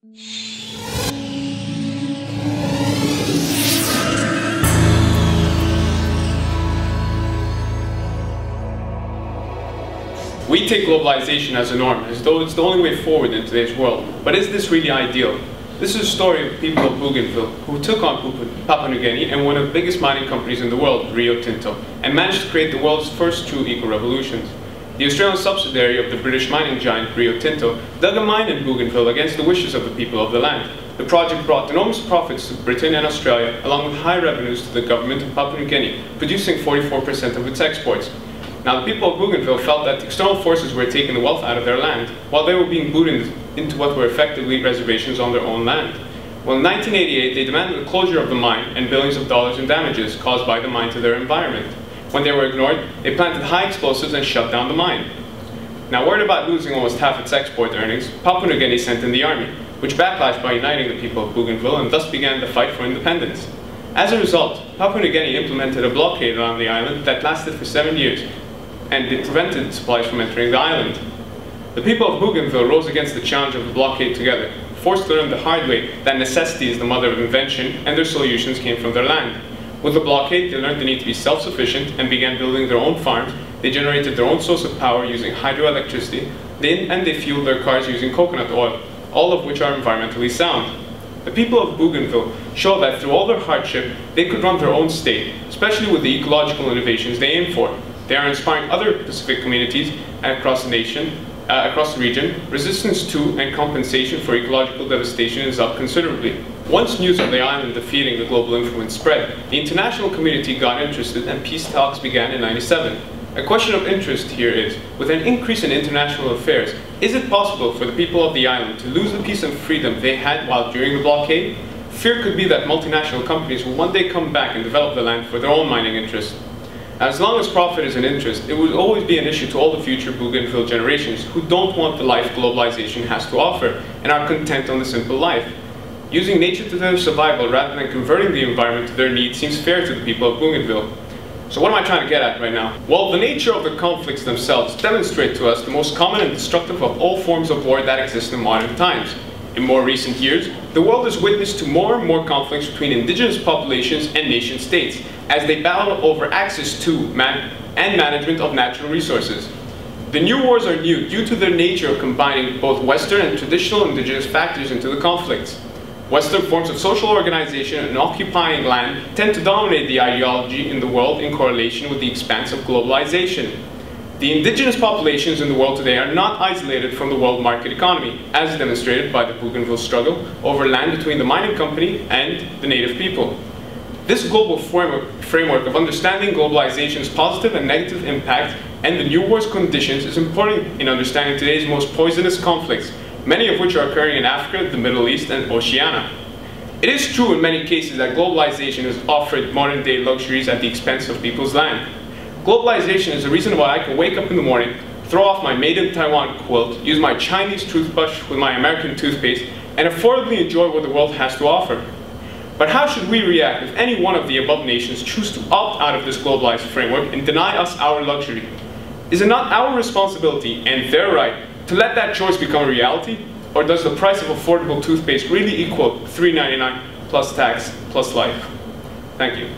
We take globalization as a norm, as though it's the only way forward in today's world. But is this really ideal? This is a story of the people of Bougainville who took on Papua New Guinea and one of the biggest mining companies in the world, Rio Tinto, and managed to create the world's first true eco-revolutions. The Australian subsidiary of the British mining giant Rio Tinto dug a mine in Bougainville against the wishes of the people of the land. The project brought enormous profits to Britain and Australia, along with high revenues to the government of Papua New Guinea, producing 44% of its exports. Now, the people of Bougainville felt that external forces were taking the wealth out of their land, while they were being booted into what were effectively reservations on their own land. Well, in 1988, they demanded the closure of the mine and billions of dollars in damages caused by the mine to their environment. When they were ignored, they planted high explosives and shut down the mine. Now, worried about losing almost half its export earnings, Papua New Guinea sent in the army, which backlashed by uniting the people of Bougainville and thus began the fight for independence. As a result, Papua New Guinea implemented a blockade around the island that lasted for 7 years, and it prevented supplies from entering the island. The people of Bougainville rose against the challenge of the blockade together, forced to learn the hard way that necessity is the mother of invention, and their solutions came from their land. With the blockade, they learned the need to be self-sufficient and began building their own farms. They generated their own source of power using hydroelectricity, and they fueled their cars using coconut oil, all of which are environmentally sound. The people of Bougainville showed that through all their hardship, they could run their own state, especially with the ecological innovations they aim for. They are inspiring other Pacific communities across the nation, across the region. Resistance to and compensation for ecological devastation is up considerably. Once news of the island defeating the global influence spread, the international community got interested and peace talks began in '97. A question of interest here is, with an increase in international affairs, is it possible for the people of the island to lose the peace and freedom they had while during the blockade? Fear could be that multinational companies will one day come back and develop the land for their own mining interests. As long as profit is an interest, it will always be an issue to all the future Bougainville generations who don't want the life globalization has to offer and are content on the simple life. Using nature to their survival rather than converting the environment to their needs seems fair to the people of Bougainville. So what am I trying to get at right now? Well, the nature of the conflicts themselves demonstrate to us the most common and destructive of all forms of war that exist in modern times. In more recent years, the world has witnessed to more and more conflicts between indigenous populations and nation states as they battle over access to and management of natural resources. The new wars are new due to their nature of combining both Western and traditional indigenous factors into the conflicts. Western forms of social organization and occupying land tend to dominate the ideology in the world in correlation with the expanse of globalization. The indigenous populations in the world today are not isolated from the world market economy, as demonstrated by the Bougainville struggle over land between the mining company and the native people. This global framework of understanding globalization's positive and negative impact and the new war's conditions is important in understanding today's most poisonous conflicts, many of which are occurring in Africa, the Middle East, and Oceania. It is true in many cases that globalization has offered modern-day luxuries at the expense of people's land. Globalization is the reason why I can wake up in the morning, throw off my made in Taiwan quilt, use my Chinese toothbrush with my American toothpaste, and affordably enjoy what the world has to offer. But how should we react if any one of the above nations choose to opt out of this globalized framework and deny us our luxury? Is it not our responsibility and their right to let that choice become a reality? Or does the price of affordable toothpaste really equal $3.99 plus tax plus life? Thank you.